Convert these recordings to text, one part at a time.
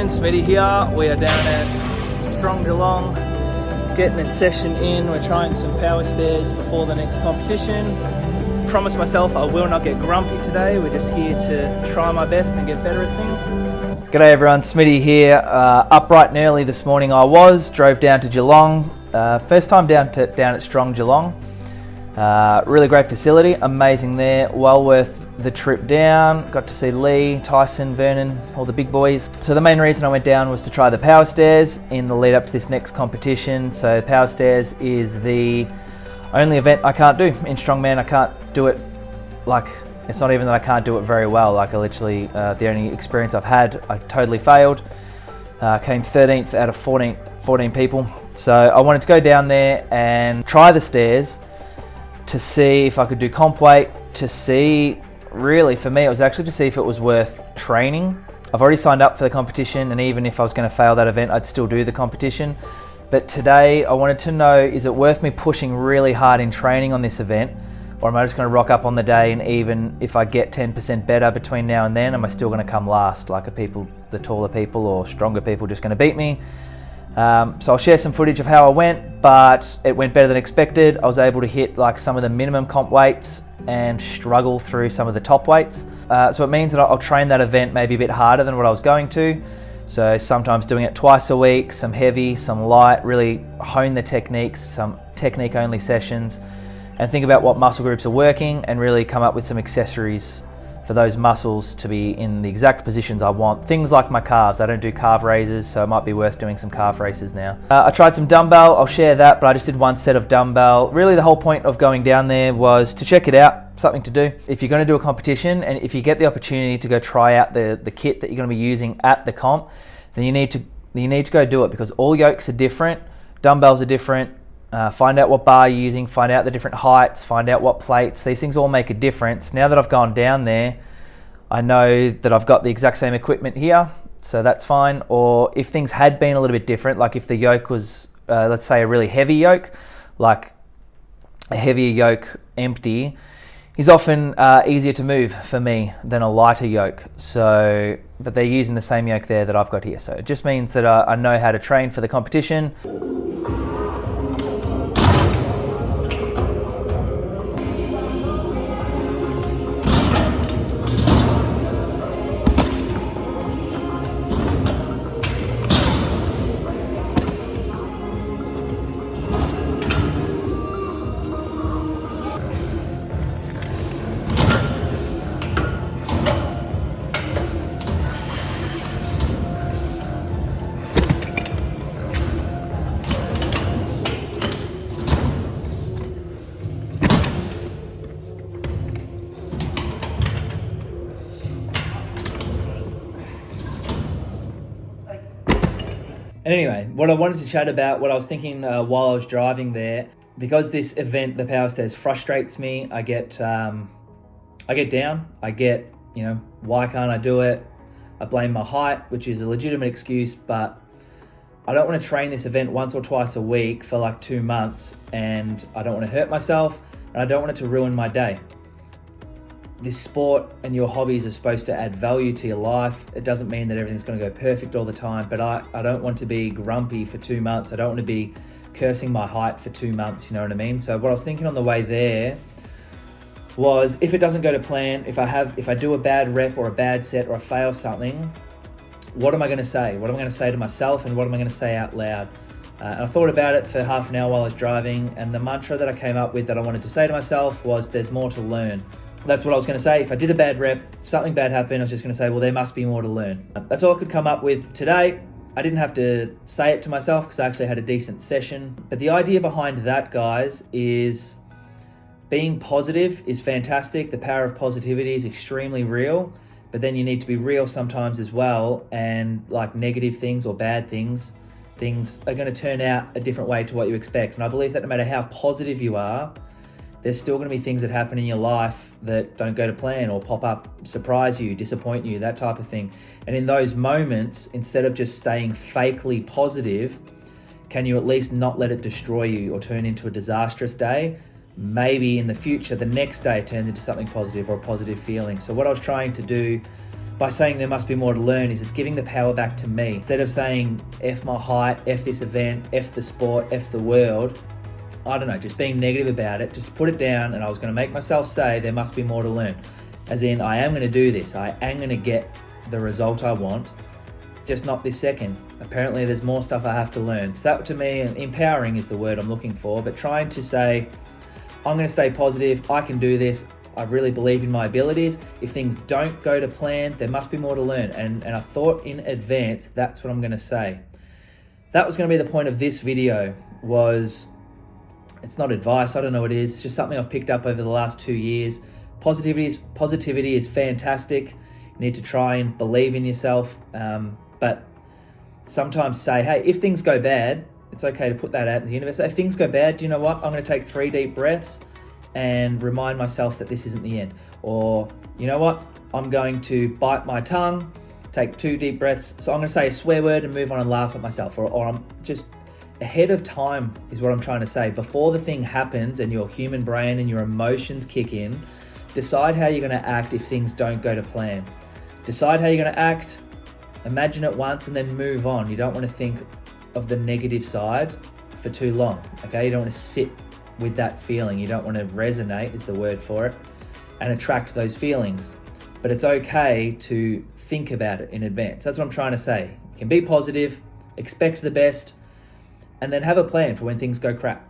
friends, Smitty here. We are down at Strong Geelong, getting a session in. We're trying some power stairs before the next competition. Promise myself I will not get grumpy today. We're just here to try my best and get better at things. G'day everyone, Smitty here. Up bright and early this morning drove down to Geelong. First time down at Strong Geelong. Really great facility, amazing there, well worth the trip down. Got to see Lee, Tyson, Vernon, all the big boys. So the main reason I went down was to try the power stairs in the lead up to this next competition. So power stairs is the only event I can't do in strongman. I can't do it, like, it's not even that I can't do it very well. Like, I literally, the only experience I've had, I totally failed. Came 13th out of 14 people. So I wanted to go down there and try the stairs to see if I could do comp weight, to see, really for me, it was actually to see if it was worth training. I've already signed up for the competition, and even if I was going to fail that event, I'd still do the competition. But today I wanted to know, is it worth me pushing really hard in training on this event? Or am I just going to rock up on the day, and even if I get 10% better between now and then, am I still going to come last? Like, the taller people or stronger people just going to beat me? So I'll share some footage of how I went, but it went better than expected. I was able to hit like some of the minimum comp weights and struggle through some of the top weights. So it means that I'll train that event maybe a bit harder than what I was going to. So sometimes doing it twice a week, some heavy, some light, really hone the techniques, some technique only sessions, and think about what muscle groups are working and really come up with some accessories for those muscles to be in the exact positions I want. Things like my calves. I don't do calf raises, so it might be worth doing some calf raises now. I tried some dumbbell, I'll share that, but I just did one set of dumbbell. Really the whole point of going down there was to check it out, something to do. If you're gonna do a competition, and if you get the opportunity to go try out the kit that you're gonna be using at the comp, then you need to go do it, because all yokes are different, dumbbells are different. Find out what bar you're using, find out the different heights, find out what plates. These things all make a difference. Now that I've gone down there, I know that I've got the exact same equipment here, so that's fine. Or if things had been a little bit different, like if the yoke was, let's say, a really heavy yoke, like a heavier yoke empty, is often easier to move for me than a lighter yoke. So, but they're using the same yoke there that I've got here. So it just means that I know how to train for the competition. And anyway, what I wanted to chat about, what I was thinking while I was driving there, because this event, the power stairs, frustrates me. I get down. I get, why can't I do it? I blame my height, which is a legitimate excuse, but I don't want to train this event once or twice a week for like 2 months, and I don't want to hurt myself, and I don't want it to ruin my day. This sport and your hobbies are supposed to add value to your life. It doesn't mean that everything's going to go perfect all the time, but I don't want to be grumpy for 2 months. I don't want to be cursing my height for 2 months, you know what I mean? So what I was thinking on the way there was, if it doesn't go to plan, if I do a bad rep or a bad set or I fail something, what am I going to say? What am I going to say to myself, and what am I going to say out loud? And I thought about it for half an hour while I was driving, and the mantra that I came up with that I wanted to say to myself was, there's more to learn. That's what I was going to say. If I did a bad rep, something bad happened, I was just going to say, well, there must be more to learn. That's all I could come up with today. I didn't have to say it to myself because I actually had a decent session. But the idea behind that, guys, is being positive is fantastic. The power of positivity is extremely real, but then you need to be real sometimes as well. And like negative things or bad things are going to turn out a different way to what you expect. And I believe that no matter how positive you are, there's still going to be things that happen in your life that don't go to plan or pop up, surprise you, disappoint you, that type of thing. And in those moments, instead of just staying fakely positive, can you at least not let it destroy you or turn into a disastrous day? Maybe in the future, the next day turns into something positive or a positive feeling. So what I was trying to do by saying there must be more to learn is it's giving the power back to me. Instead of saying F my height, F this event, F the sport, F the world, I don't know, just being negative about it, just put it down, and I was going to make myself say there must be more to learn. As in, I am going to do this, I am going to get the result I want, just not this second. Apparently there's more stuff I have to learn. So that, to me, empowering is the word I'm looking for, but trying to say, I'm going to stay positive, I can do this, I really believe in my abilities. If things don't go to plan, there must be more to learn. And I thought in advance, that's what I'm going to say. That was going to be the point of this video. It's not advice, I don't know what it is. It's just something I've picked up over the last 2 years. Positivity is fantastic. You need to try and believe in yourself. But sometimes say, hey, if things go bad, it's okay to put that out in the universe. If things go bad, do you know what? I'm going to take 3 deep breaths and remind myself that this isn't the end. Or, you know what? I'm going to bite my tongue, take 2 deep breaths. So I'm going to say a swear word and move on and laugh at myself. Or I'm just ahead of time is what I'm trying to say. Before the thing happens and your human brain and your emotions kick in, decide how you're going to act if things don't go to plan. Decide how you're going to act, imagine it once, and then move on. You don't want to think of the negative side for too long, okay? You don't want to sit with that feeling. You don't want to resonate, is the word for it, and attract those feelings. But it's okay to think about it in advance. That's what I'm trying to say. You can be positive, expect the best, and then have a plan for when things go crap,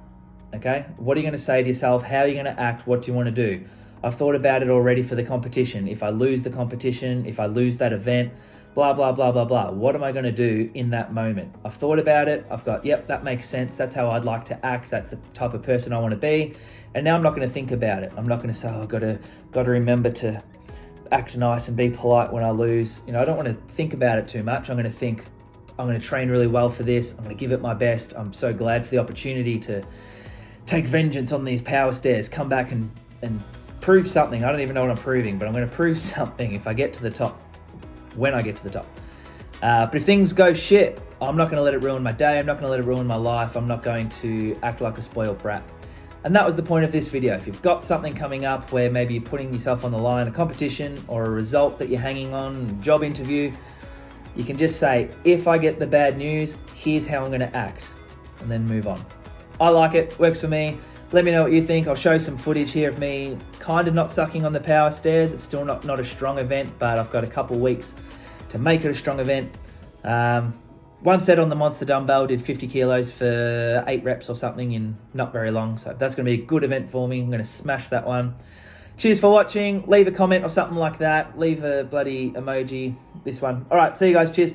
okay? What are you going to say to yourself? How are you going to act? What do you want to do? I've thought about it already for the competition. If I lose the competition, if I lose that event, blah, blah, blah, blah, blah. What am I going to do in that moment? I've thought about it. I've got, yep, that makes sense. That's how I'd like to act. That's the type of person I want to be. And now I'm not going to think about it. I'm not going to say, oh, I've got to remember to act nice and be polite when I lose. You know, I don't want to think about it too much. I'm going to think, I'm going to train really well for this. I'm going to give it my best. I'm so glad for the opportunity to take vengeance on these power stairs, come back and prove something. I don't even know what I'm proving, but I'm going to prove something if I get to the top, when I get to the top. But if things go shit, I'm not going to let it ruin my day. I'm not going to let it ruin my life. I'm not going to act like a spoiled brat. And that was the point of this video. If you've got something coming up where maybe you're putting yourself on the line, a competition or a result that you're hanging on, a job interview, you can just say, if I get the bad news, here's how I'm going to act, and then move on. I like it, works for me. Let me know what you think. I'll show some footage here of me kind of not sucking on the power stairs. It's still not a strong event, but I've got a couple weeks to make it a strong event. One set on the monster dumbbell, did 50 kilos for 8 reps or something in not very long. So that's going to be a good event for me. I'm going to smash that one. Cheers for watching. Leave a comment or something like that. Leave a bloody emoji, this one. All right, see you guys. Cheers.